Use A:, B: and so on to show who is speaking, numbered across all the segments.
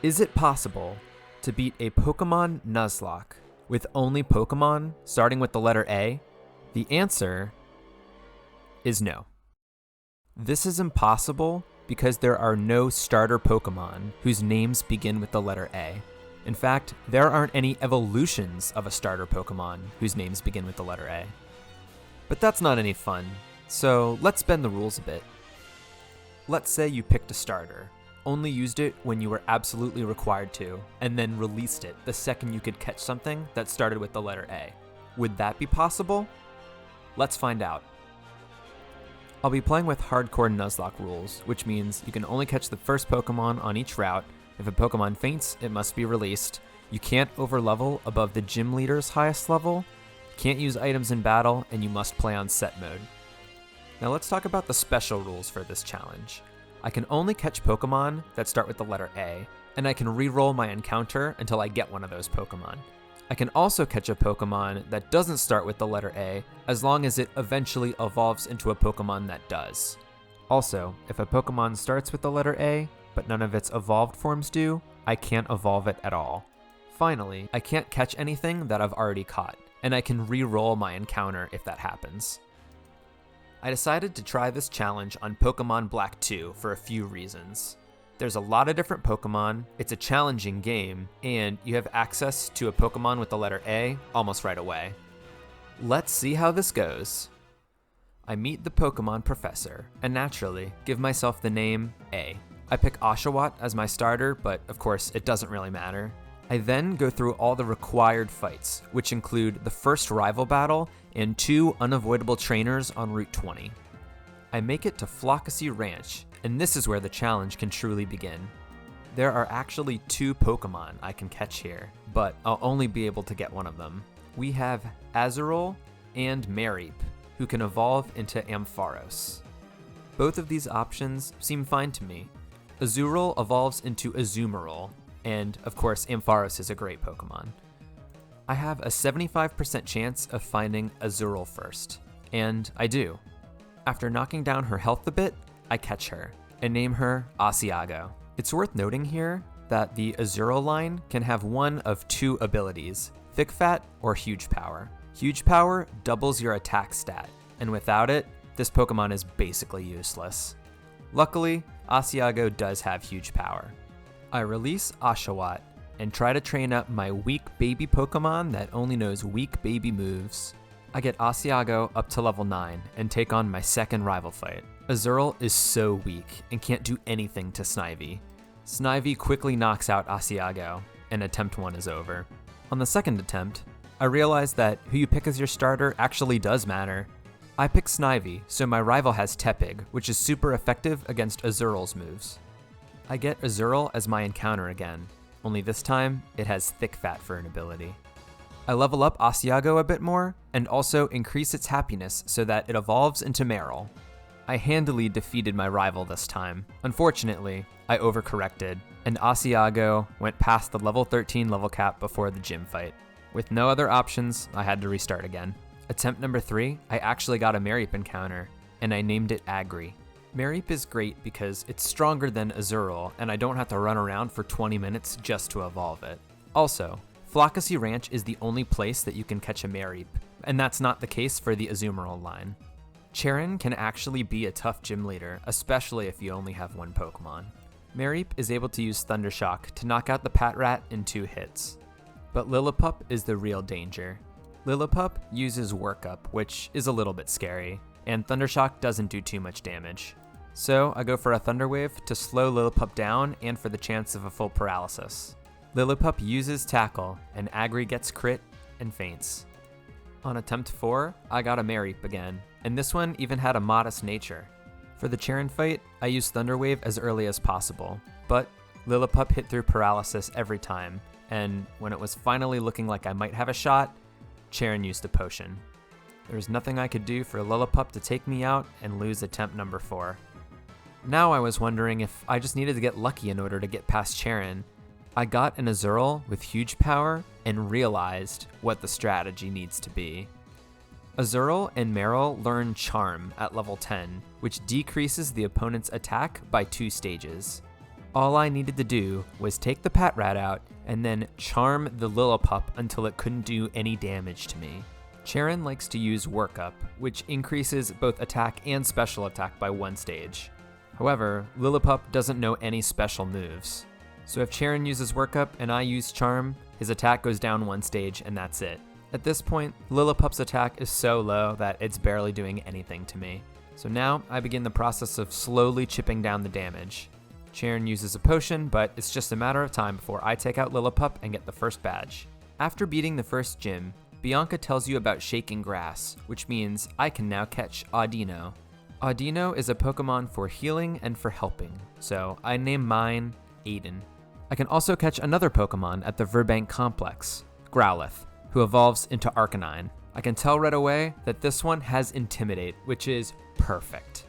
A: Is it possible to beat a Pokemon Nuzlocke with only Pokemon starting with the letter A? The answer is no. This is impossible because there are no starter Pokemon whose names begin with the letter A. In fact, there aren't any evolutions of a starter Pokemon whose names begin with the letter A. But that's not any fun, so let's bend the rules a bit. Let's say you picked a starter, only used it when you were absolutely required to, and then released it the second you could catch something that started with the letter A. Would that be possible? Let's find out. I'll be playing with Hardcore Nuzlocke rules, which means you can only catch the first Pokemon on each route. If a Pokemon faints, it must be released. You can't overlevel above the gym leader's highest level, can't use items in battle, and you must play on set mode. Now let's talk about the special rules for this challenge. I can only catch Pokemon that start with the letter A, and I can re-roll my encounter until I get one of those Pokemon. I can also catch a Pokemon that doesn't start with the letter A, as long as it eventually evolves into a Pokemon that does. Also, if a Pokemon starts with the letter A, but none of its evolved forms do, I can't evolve it at all. Finally, I can't catch anything that I've already caught, and I can re-roll my encounter if that happens. I decided to try this challenge on Pokemon Black 2 for a few reasons. There's a lot of different Pokemon, it's a challenging game, and you have access to a Pokemon with the letter A almost right away. Let's see how this goes. I meet the Pokemon professor, and naturally, give myself the name A. I pick Oshawott as my starter, but of course it doesn't really matter. I then go through all the required fights, which include the first rival battle and 2 unavoidable trainers on Route 20. I make it to Flockesy Ranch, and this is where the challenge can truly begin. There are actually 2 Pokemon I can catch here, but I'll only be able to get one of them. We have Azurill and Mareep, who can evolve into Ampharos. Both of these options seem fine to me. Azurill evolves into Azumarill, and of course Ampharos is a great Pokemon. I have a 75% chance of finding Azurill first, and I do. After knocking down her health a bit, I catch her, and name her Asiago. It's worth noting here that the Azurill line can have one of 2 abilities, Thick Fat or Huge Power. Huge Power doubles your attack stat, and without it, this Pokemon is basically useless. Luckily, Asiago does have Huge Power. I release Oshawott and try to train up my weak baby Pokemon that only knows weak baby moves. I get Asiago up to level 9 and take on my second rival fight. Azurill is so weak and can't do anything to Snivy. Snivy quickly knocks out Asiago, and attempt 1 is over. On the second attempt, I realize that who you pick as your starter actually does matter. I pick Snivy, so my rival has Tepig, which is super effective against Azurill's moves. I get Azurill as my encounter again, only this time it has Thick Fat for an ability. I level up Asiago a bit more, and also increase its happiness so that it evolves into Marill. I handily defeated my rival this time. Unfortunately, I overcorrected, and Asiago went past the level 13 level cap before the gym fight. With no other options, I had to restart again. Attempt number 3, I actually got a Mareep encounter, and I named it Agri. Mareep is great because it's stronger than Azurill, and I don't have to run around for 20 minutes just to evolve it. Also, Flockesy Ranch is the only place that you can catch a Mareep, and that's not the case for the Azumarill line. Charon can actually be a tough gym leader, especially if you only have 1 Pokemon. Mareep is able to use Thundershock to knock out the Patrat in 2 hits. But Lillipup is the real danger. Lillipup uses Workup, which is a little bit scary, and Thundershock doesn't do too much damage. So I go for a Thunder Wave to slow Lillipup down and for the chance of a full paralysis. Lillipup uses Tackle, and Agri gets crit and faints. On attempt 4, I got a Mareep again, and this one even had a modest nature. For the Charon fight, I used Thunder Wave as early as possible, but Lillipup hit through paralysis every time, and when it was finally looking like I might have a shot, Charon used a potion. There was nothing I could do for Lillipup to take me out and lose attempt number 4. Now I was wondering if I just needed to get lucky in order to get past Charon. I got an Azurill with Huge Power and realized what the strategy needs to be. Azurill and Marill learn Charm at level 10, which decreases the opponent's attack by 2 stages. All I needed to do was take the Patrat out and then charm the Lillipup until it couldn't do any damage to me. Cheren likes to use Workup, which increases both attack and special attack by 1 stage. However, Lillipup doesn't know any special moves. So if Cheren uses Workup and I use Charm, his attack goes down 1 stage and that's it. At this point, Lillipup's attack is so low that it's barely doing anything to me. So now I begin the process of slowly chipping down the damage. Cheren uses a potion, but it's just a matter of time before I take out Lillipup and get the first badge. After beating the first gym, Bianca tells you about shaking grass, which means I can now catch Audino. Audino is a Pokemon for healing and for helping, so I name mine Aiden. I can also catch another Pokemon at the Verbank Complex, Growlithe, who evolves into Arcanine. I can tell right away that this one has Intimidate, which is perfect.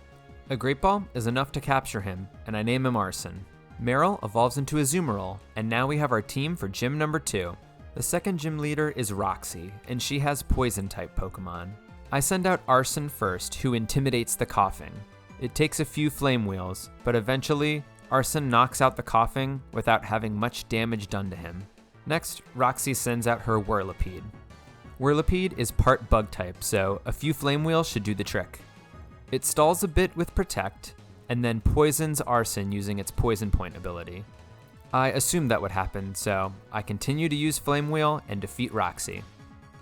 A: A Great Ball is enough to capture him, and I name him Arson. Meryl evolves into Azumarill, and now we have our team for gym number 2. The second gym leader is Roxy, and she has Poison-type Pokemon. I send out Arson first, who intimidates the Coughing. It takes a few Flame Wheels, but eventually, Arson knocks out the Coughing without having much damage done to him. Next, Roxy sends out her Whirlipede. Whirlipede is part Bug-type, so a few Flame Wheels should do the trick. It stalls a bit with Protect, and then poisons Arson using its Poison Point ability. I assumed that would happen, so I continue to use Flame Wheel and defeat Roxy.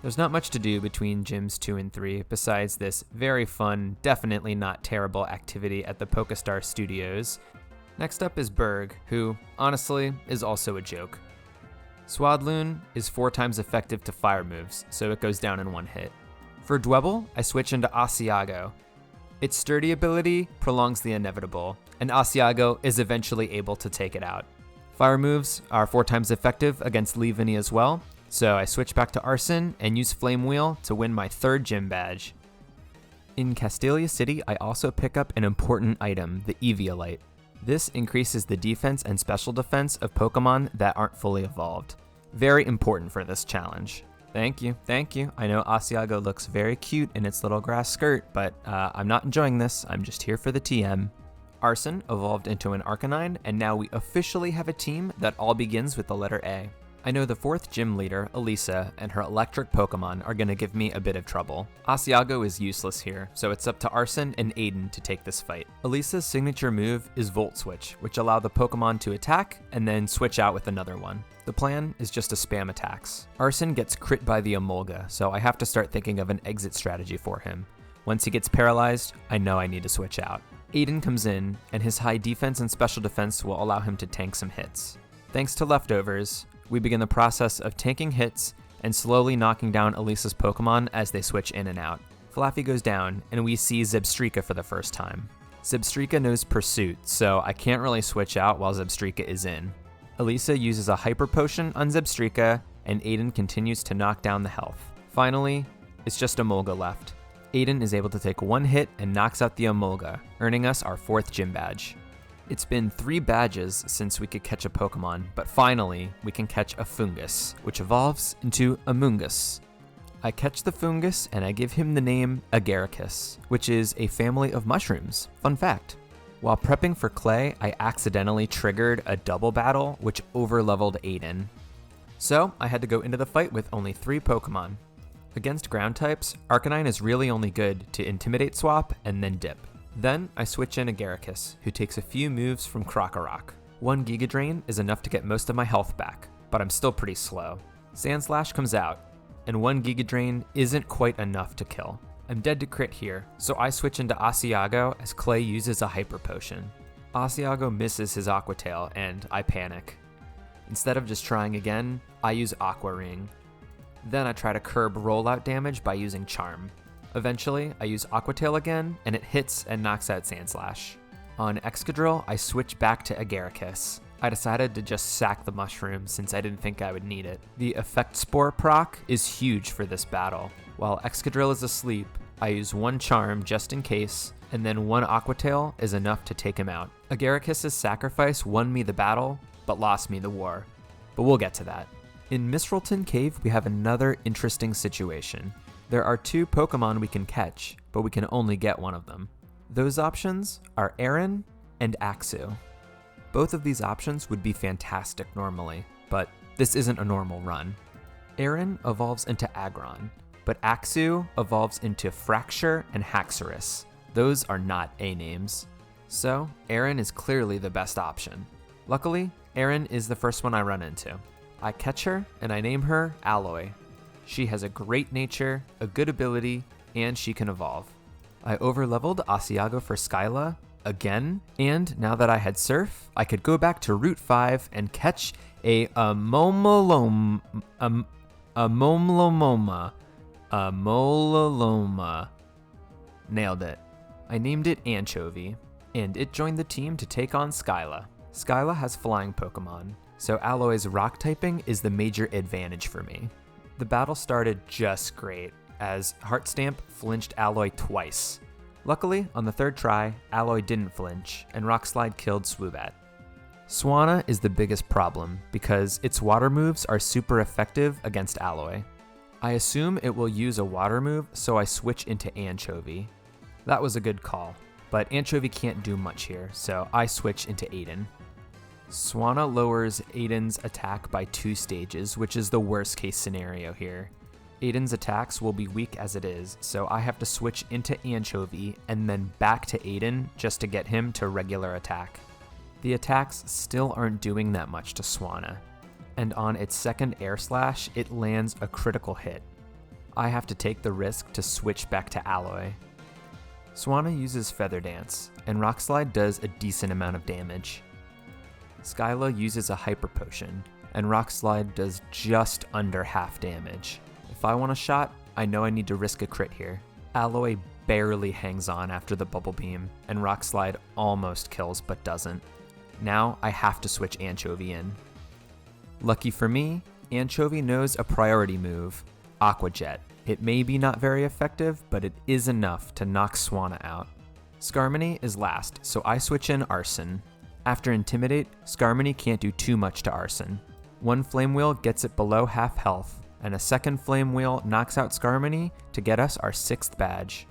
A: There's not much to do between gyms 2 and 3 besides this very fun, definitely not terrible activity at the Pokestar Studios. Next up is Berg, who, honestly, is also a joke. Swadloon is 4 times effective to fire moves, so it goes down in 1 hit. For Dwebble, I switch into Asiago. Its sturdy ability prolongs the inevitable, and Asiago is eventually able to take it out. Fire moves are 4 times effective against Leavanny as well, so I switch back to Arson and use Flame Wheel to win my 3rd gym badge. In Castelia City, I also pick up an important item, the Eviolite. This increases the defense and special defense of Pokemon that aren't fully evolved. Very important for this challenge. Thank you. I know Asiago looks very cute in its little grass skirt, but I'm not enjoying this. I'm just here for the TM. Arson evolved into an Arcanine, and now we officially have a team that all begins with the letter A. I know the 4th gym leader, Elisa, and her electric Pokemon are going to give me a bit of trouble. Asiago is useless here, so it's up to Arson and Aiden to take this fight. Elisa's signature move is Volt Switch, which allow the Pokemon to attack and then switch out with another one. The plan is just to spam attacks. Arson gets crit by the Emolga, so I have to start thinking of an exit strategy for him. Once he gets paralyzed, I know I need to switch out. Aiden comes in, and his high defense and special defense will allow him to tank some hits. Thanks to leftovers, we begin the process of tanking hits and slowly knocking down Elisa's Pokemon as they switch in and out. Flaffy goes down, and we see Zebstrika for the first time. Zebstrika knows Pursuit, so I can't really switch out while Zebstrika is in. Elisa uses a Hyper Potion on Zebstrika, and Aiden continues to knock down the health. Finally, it's just Emolga left. Aiden is able to take 1 hit and knocks out the Emolga, earning us our 4th gym badge. It's been 3 badges since we could catch a Pokemon, but finally, we can catch a Fungus, which evolves into Amoonguss. I catch the Fungus and I give him the name Agaricus, which is a family of mushrooms. Fun fact. While prepping for Clay, I accidentally triggered a double battle, which overleveled Aiden. So, I had to go into the fight with only 3 Pokemon. Against ground types, Arcanine is really only good to Intimidate Swap and then dip. Then, I switch in Agaricus, who takes a few moves from Krokorok. 1 Giga Drain is enough to get most of my health back, but I'm still pretty slow. Sandslash comes out, and 1 Giga Drain isn't quite enough to kill. I'm dead to crit here, so I switch into Asiago as Clay uses a Hyper Potion. Asiago misses his Aqua Tail, and I panic. Instead of just trying again, I use Aqua Ring. Then I try to curb rollout damage by using Charm. Eventually, I use Aqua Tail again, and it hits and knocks out Sandslash. On Excadrill, I switch back to Agaricus. I decided to just sack the mushroom since I didn't think I would need it. The Effect Spore proc is huge for this battle. While Excadrill is asleep, I use 1 Charm just in case, and then 1 Aqua Tail is enough to take him out. Agaricus' sacrifice won me the battle, but lost me the war. But we'll get to that. In Misralton Cave, we have another interesting situation. There are 2 Pokemon we can catch, but we can only get one of them. Those options are Aaron and Axew. Both of these options would be fantastic normally, but this isn't a normal run. Aaron evolves into Aggron, but Axew evolves into Fracture and Haxorus. Those are not A names. So, Aaron is clearly the best option. Luckily, Aaron is the first one I run into. I catch her and I name her Alloy. She has a great nature, a good ability, and she can evolve. I overleveled Asiago for Skyla again, and now that I had Surf, I could go back to Route 5 and catch a Momoloma. Nailed it. I named it Anchovy, and it joined the team to take on Skyla. Skyla has flying Pokemon, so Alloy's rock typing is the major advantage for me. The battle started just great, as Heart Stamp flinched Alloy twice. Luckily, on the third try, Alloy didn't flinch, and Rock Slide killed Swoobat. Swanna is the biggest problem, because its water moves are super effective against Alloy. I assume it will use a water move, so I switch into Anchovy. That was a good call, but Anchovy can't do much here, so I switch into Aiden. Swanna lowers Aiden's attack by 2 stages, which is the worst case scenario here. Aiden's attacks will be weak as it is, so I have to switch into Anchovy and then back to Aiden just to get him to regular attack. The attacks still aren't doing that much to Swanna, and on its second Air Slash, it lands a critical hit. I have to take the risk to switch back to Alloy. Swanna uses Feather Dance, and Rock Slide does a decent amount of damage. Skyla uses a Hyper Potion, and Rock Slide does just under half damage. If I want a shot, I know I need to risk a crit here. Alloy barely hangs on after the Bubble Beam, and Rock Slide almost kills but doesn't. Now I have to switch Anchovy in. Lucky for me, Anchovy knows a priority move, Aqua Jet. It may be not very effective, but it is enough to knock Swanna out. Skarmory is last, so I switch in Arson. After Intimidate, Skarmory can't do too much to Arson. One Flame Wheel gets it below half health, and a second Flame Wheel knocks out Skarmory to get us our 6th badge.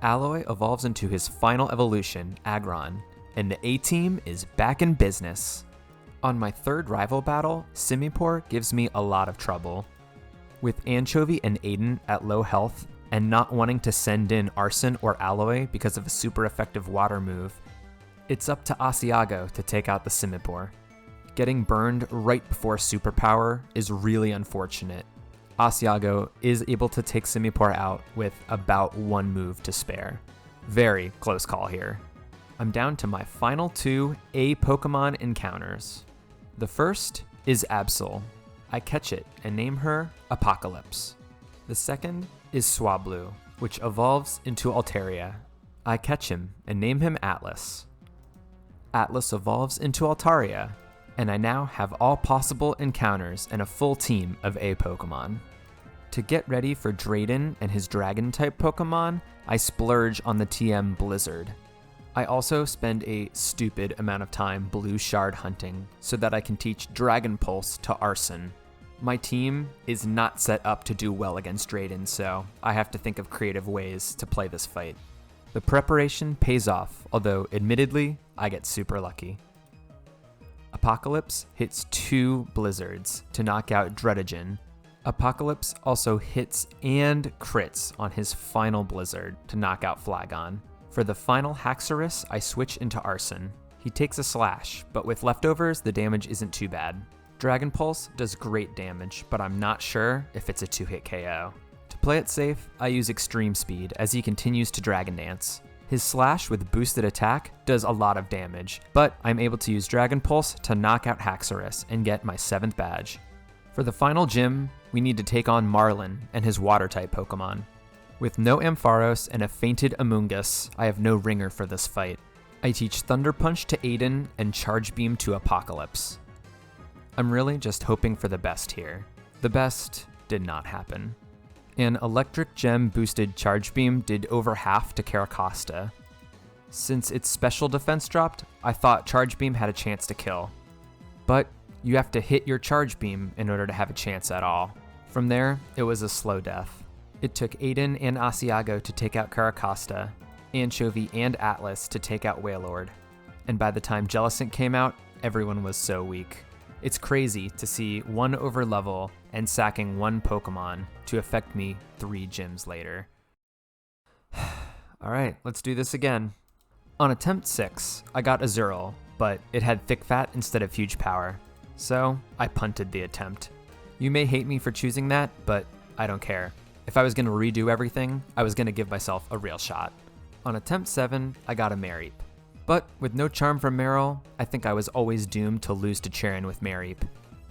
A: Alloy evolves into his final evolution, Aggron, and the A-Team is back in business. On my third rival battle, Simipour gives me a lot of trouble. With Anchovy and Aiden at low health, and not wanting to send in Arson or Alloy because of a super effective water move, it's up to Asiago to take out the Simipour. Getting burned right before Superpower is really unfortunate. Asiago is able to take Simipour out with about 1 move to spare. Very close call here. I'm down to my final 2 A Pokemon encounters. The first is Absol. I catch it and name her Apocalypse. The second is Swablu, which evolves into Altaria. I catch him and name him Atlas. Atlas evolves into Altaria, and I now have all possible encounters and a full team of A Pokemon. To get ready for Drayden and his Dragon-type Pokemon, I splurge on the TM Blizzard. I also spend a stupid amount of time blue shard hunting so that I can teach Dragon Pulse to Arson. My team is not set up to do well against Drayden, so I have to think of creative ways to play this fight. The preparation pays off, although admittedly, I get super lucky. Apocalypse hits 2 Blizzards to knock out Dredagen. Apocalypse also hits and crits on his final Blizzard to knock out Flygon. For the final Haxorus, I switch into Arson. He takes a slash, but with leftovers, the damage isn't too bad. Dragon Pulse does great damage, but I'm not sure if it's a 2-hit KO. To play it safe, I use Extreme Speed as he continues to Dragon Dance. His slash with boosted attack does a lot of damage, but I'm able to use Dragon Pulse to knock out Haxorus and get my 7th badge. For the final gym, we need to take on Marlin and his Water-type Pokemon. With no Ampharos and a fainted Amoonguss, I have no ringer for this fight. I teach Thunder Punch to Aiden and Charge Beam to Apocalypse. I'm really just hoping for the best here. The best did not happen. An Electric Gem boosted Charge Beam did over half to Caracosta. Since its special defense dropped, I thought Charge Beam had a chance to kill. But you have to hit your Charge Beam in order to have a chance at all. From there, it was a slow death. It took Aiden and Asiago to take out Caracosta, Anchovy and Atlas to take out Wailord. and by the time Jellicent came out, everyone was so weak. It's crazy to see one overlevel and sacking one Pokemon to affect me 3 gyms later. Alright, let's do this again. On attempt 6, I got Azurill, but it had thick fat instead of huge power, so I punted the attempt. You may hate me for choosing that, but I don't care. If I was going to redo everything, I was going to give myself a real shot. On attempt 7, I got a Mareep. But with no charm from Marill, I think I was always doomed to lose to Cheren with Mareep.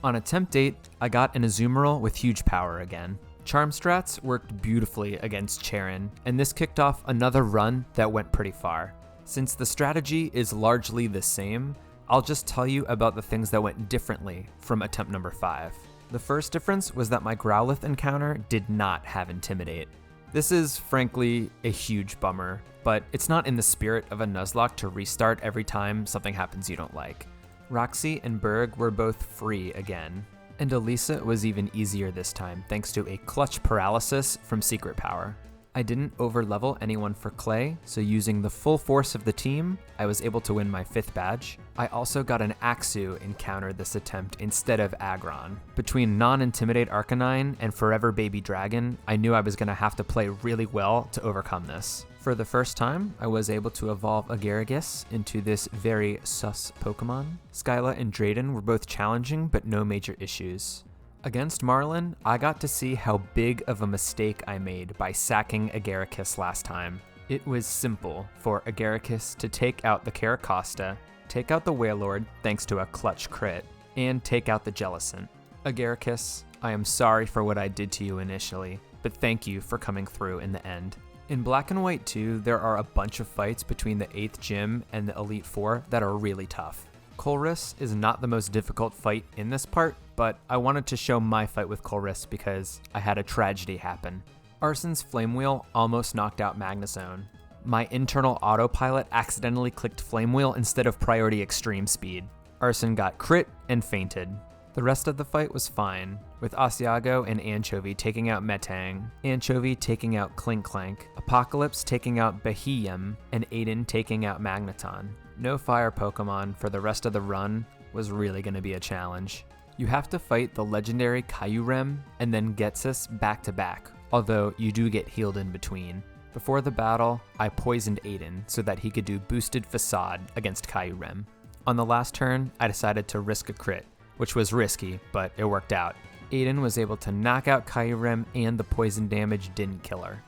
A: On attempt 8, I got an Azumarill with huge power again. Charm strats worked beautifully against Cheren, and this kicked off another run that went pretty far. Since the strategy is largely the same, I'll just tell you about the things that went differently from attempt number 5. The first difference was that my Growlithe encounter did not have Intimidate. This is, frankly, a huge bummer, but it's not in the spirit of a Nuzlocke to restart every time something happens you don't like. Roxy and Berg were both free again, and Elisa was even easier this time thanks to a clutch paralysis from Secret Power. I didn't overlevel anyone for Clay, so using the full force of the team, I was able to win my 5th badge. I also got an Axew encounter this attempt instead of Aggron. Between non-Intimidate Arcanine and Forever Baby Dragon, I knew I was going to have to play really well to overcome this. For the first time, I was able to evolve Agarigis into this very sus Pokemon. Skyla and Drayden were both challenging, but no major issues. Against Marlin, I got to see how big of a mistake I made by sacking Agaricus last time. It was simple for Agaricus to take out the Caracosta, take out the Wailord thanks to a clutch crit, and take out the Jellicent. Agaricus, I am sorry for what I did to you initially, but thank you for coming through in the end. In Black and White 2, there are a bunch of fights between the 8th gym and the Elite Four that are really tough. Colress is not the most difficult fight in this part, but I wanted to show my fight with Colress because I had a tragedy happen. Arson's Flame Wheel almost knocked out Magnezone. My internal autopilot accidentally clicked Flame Wheel instead of Priority Extreme Speed. Arson got crit and fainted. The rest of the fight was fine, with Asiago and Anchovy taking out Metang, Anchovy taking out Clink Clank, Apocalypse taking out Beheeyem, and Aiden taking out Magneton. No fire Pokemon for the rest of the run was really going to be a challenge. You have to fight the legendary Kyurem and then Ghetsis back to back, although you do get healed in between. Before the battle, I poisoned Aiden so that he could do boosted Facade against Kyurem. On the last turn, I decided to risk a crit, which was risky, but it worked out. Aiden was able to knock out Kyurem and the poison damage didn't kill her.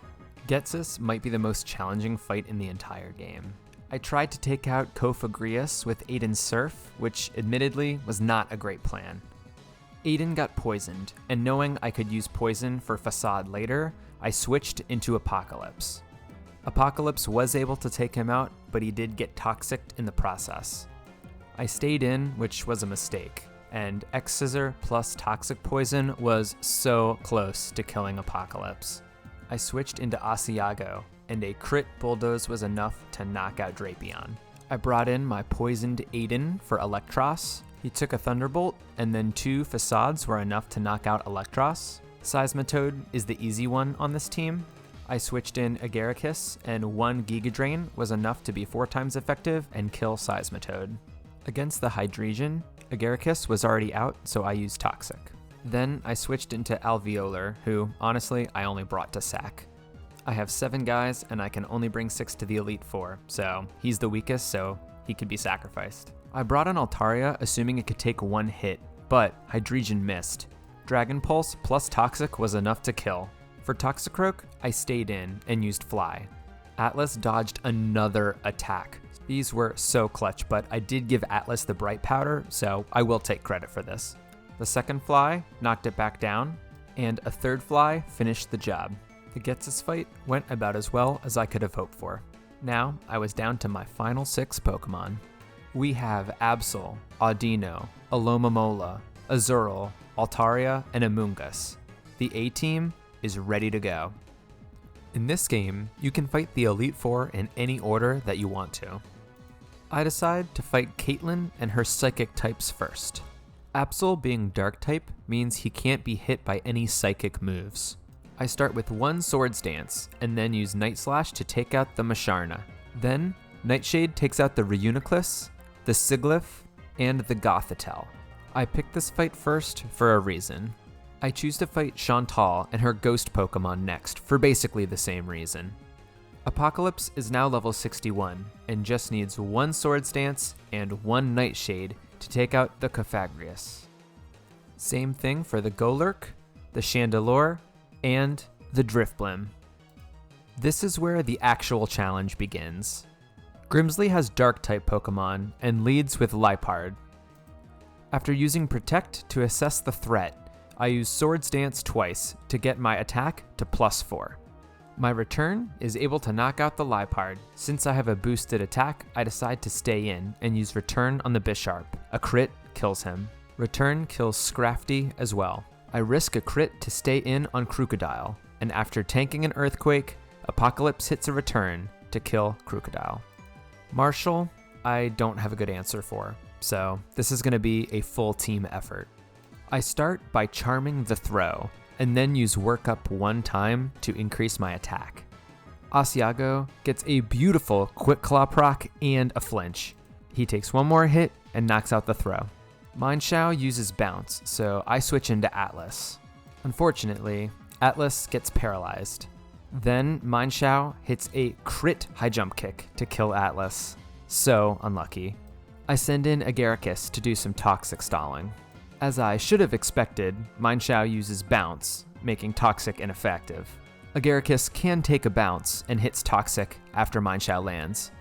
A: Ghetsis might be the most challenging fight in the entire game. I tried to take out Cofagrius with Aiden's Surf, which admittedly was not a great plan. Aiden got poisoned, and knowing I could use poison for Facade later, I switched into Apocalypse. Apocalypse was able to take him out, but he did get toxicked in the process. I stayed in, which was a mistake, and X-Scissor plus Toxic Poison was so close to killing Apocalypse. I switched into Asiago, and a crit Bulldoze was enough to knock out Drapion. I brought in my poisoned Aiden for Electros. He took a Thunderbolt, and then 2 Facades were enough to knock out Electros. Seismitoad is the easy one on this team. I switched in Agaricus, and 1 Giga Drain was enough to be 4 times effective and kill Seismitoad. Against the Hydreigon, Agaricus was already out, so I used Toxic. Then I switched into Alveolar, who, honestly, I only brought to sack. I have 7 guys, and I can only bring 6 to the Elite Four, so he's the weakest, so he could be sacrificed. I brought in Altaria, assuming it could take 1 hit, but Hydreigon missed. Dragon Pulse plus Toxic was enough to kill. For Toxicroak, I stayed in and used Fly. Atlas dodged another attack. These were so clutch, but I did give Atlas the Bright Powder, so I will take credit for this. The second Fly knocked it back down, and a third Fly finished the job. The Ghetsis fight went about as well as I could have hoped for. Now, I was down to my final 6 Pokemon. We have Absol, Audino, Alomomola, Azurill, Altaria, and Amoonguss. The A-Team is ready to go. In this game, you can fight the Elite Four in any order that you want to. I decide to fight Caitlyn and her Psychic types first. Absol being Dark type means he can't be hit by any Psychic moves. I start with 1 Swords Dance, and then use Night Slash to take out the Masharna. Then, Nightshade takes out the Reuniclus, the Siglif, and the Gothitelle. I picked this fight first for a reason. I choose to fight Chantal and her ghost Pokemon next for basically the same reason. Apocalypse is now level 61 and just needs one Swords Dance and one Nightshade to take out the Cofagrius. Same thing for the Golurk, the Chandelure, and the Drifblim. This is where the actual challenge begins. Grimsley has Dark-type Pokemon and leads with Liepard. After using Protect to assess the threat, I use Swords Dance twice to get my attack to +4. My return is able to knock out the Liepard. Since I have a boosted attack, I decide to stay in and use Return on the Bisharp. A crit kills him. Return kills Scrafty as well. I risk a crit to stay in on Crocodile, and after tanking an Earthquake, Apocalypse hits a return to kill Crocodile. Marshall, I don't have a good answer for, so this is going to be a full team effort. I start by charming the throw, and then use Work Up one time to increase my attack. Asiago gets a beautiful Quick Claw proc and a flinch. He takes one more hit and knocks out the throw. Mineshaw uses Bounce, so I switch into Atlas. Unfortunately, Atlas gets paralyzed. Then Mineshaw hits a crit high jump kick to kill Atlas. So unlucky. I send in Agaricus to do some toxic stalling. As I should have expected, Mineshaw uses Bounce, making Toxic ineffective. Agaricus can take a bounce and hits Toxic after Mineshaw lands.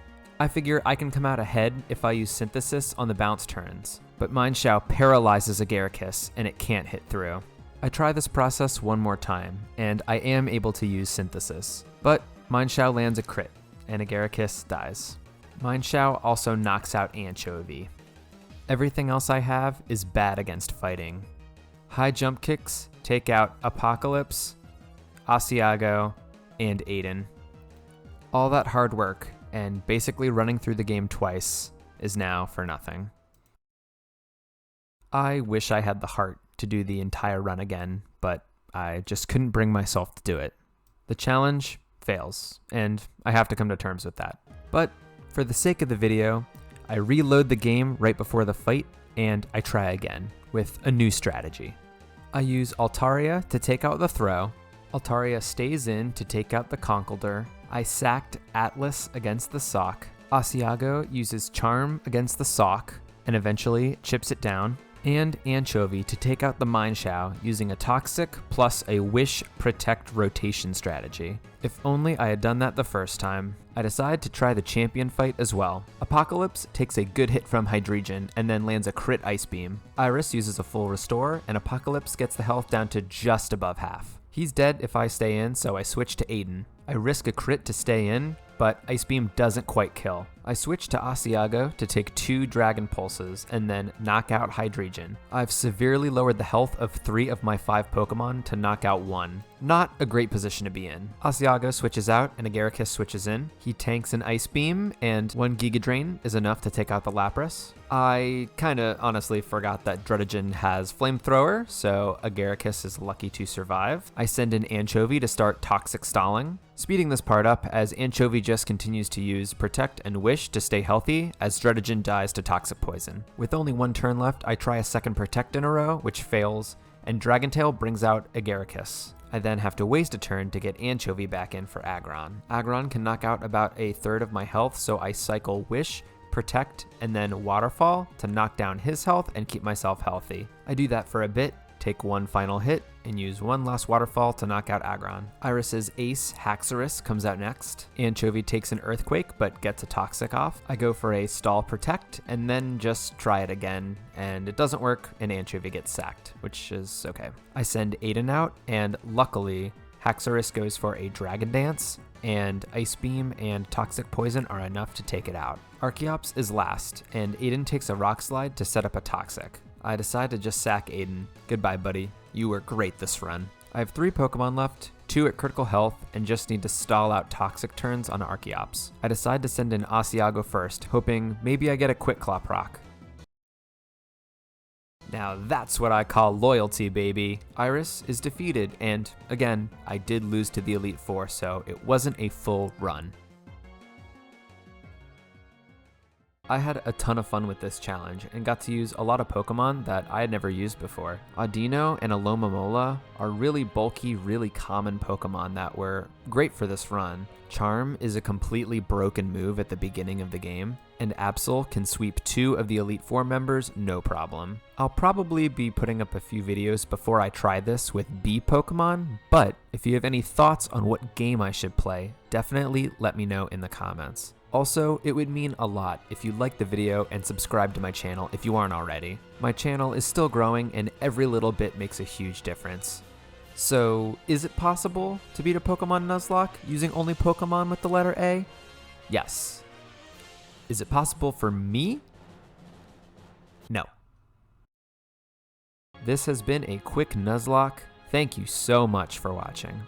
A: I figure I can come out ahead if I use Synthesis on the bounce turns, but Mineshaw paralyzes Agaricus and it can't hit through. I try this process one more time, and I am able to use Synthesis, but Mineshaw lands a crit, and Agaricus dies. Mineshaw also knocks out Anchovy. Everything else I have is bad against fighting. High jump kicks take out Apocalypse, Asiago, and Aiden. All that hard work, and basically running through the game twice, is now for nothing. I wish I had the heart to do the entire run again, but I just couldn't bring myself to do it. The challenge fails, and I have to come to terms with that. But for the sake of the video, I reload the game right before the fight, and I try again with a new strategy. I use Altaria to take out the throw. Altaria stays in to take out the Conkeldurr. I sacked Atlas against the Sock. Asiago uses Charm against the Sock, and eventually chips it down. And Anchovy to take out the Mineshaw using a Toxic plus a Wish Protect rotation strategy. If only I had done that the first time. I decide to try the champion fight as well. Apocalypse takes a good hit from Hydreigon and then lands a crit Ice Beam. Iris uses a full restore and Apocalypse gets the health down to just above half. He's dead if I stay in, so I switch to Aiden. I risk a crit to stay in, but Ice Beam doesn't quite kill. I switch to Asiago to take 2 Dragon Pulses and then knock out Hydreigon. I've severely lowered the health of 3 of my 5 Pokemon to knock out 1. Not a great position to be in. Asiago switches out and Agaricus switches in. He tanks an Ice Beam and 1 Giga Drain is enough to take out the Lapras. I kinda honestly forgot that Druddigon has Flamethrower, so Agaricus is lucky to survive. I send in Anchovy to start Toxic Stalling, speeding this part up as Anchovy just continues to use Protect and Wish to stay healthy as Druddigon dies to Toxic Poison. With only 1 turn left, I try a second Protect in a row, which fails, and Dragontail brings out Agaricus. I then have to waste a turn to get Anchovy back in for Aggron. Aggron can knock out about a third of my health, so I cycle Wish, Protect, and then Waterfall to knock down his health and keep myself healthy. I do that for a bit, take 1 final hit, and use 1 last Waterfall to knock out Aggron. Iris's Ace, Haxorus, comes out next. Anchovy takes an Earthquake, but gets a Toxic off. I go for a Stall Protect, and then just try it again, and it doesn't work, and Anchovy gets sacked, which is okay. I send Aiden out, and luckily, Haxorus goes for a Dragon Dance, and Ice Beam and Toxic Poison are enough to take it out. Archeops is last, and Aiden takes a Rock Slide to set up a Toxic. I decide to just sack Aiden. Goodbye, buddy. You were great this run. I have 3 Pokemon left, 2 at critical health, and just need to stall out Toxic turns on Archeops. I decide to send in Asiago first, hoping maybe I get a Quick Claw proc. Now that's what I call loyalty, baby. Iris is defeated, and again, I did lose to the Elite Four, so it wasn't a full run. I had a ton of fun with this challenge and got to use a lot of Pokemon that I had never used before. Audino and Alomomola are really bulky, really common Pokemon that were great for this run. Charm is a completely broken move at the beginning of the game, and Absol can sweep 2 of the Elite Four members no problem. I'll probably be putting up a few videos before I try this with B Pokemon, but if you have any thoughts on what game I should play, definitely let me know in the comments. Also, it would mean a lot if you like the video and subscribe to my channel if you aren't already. My channel is still growing and every little bit makes a huge difference. So, is it possible to beat a Pokemon Nuzlocke using only Pokemon with the letter A? Yes. Is it possible for me? No. This has been a quick Nuzlocke. Thank you so much for watching.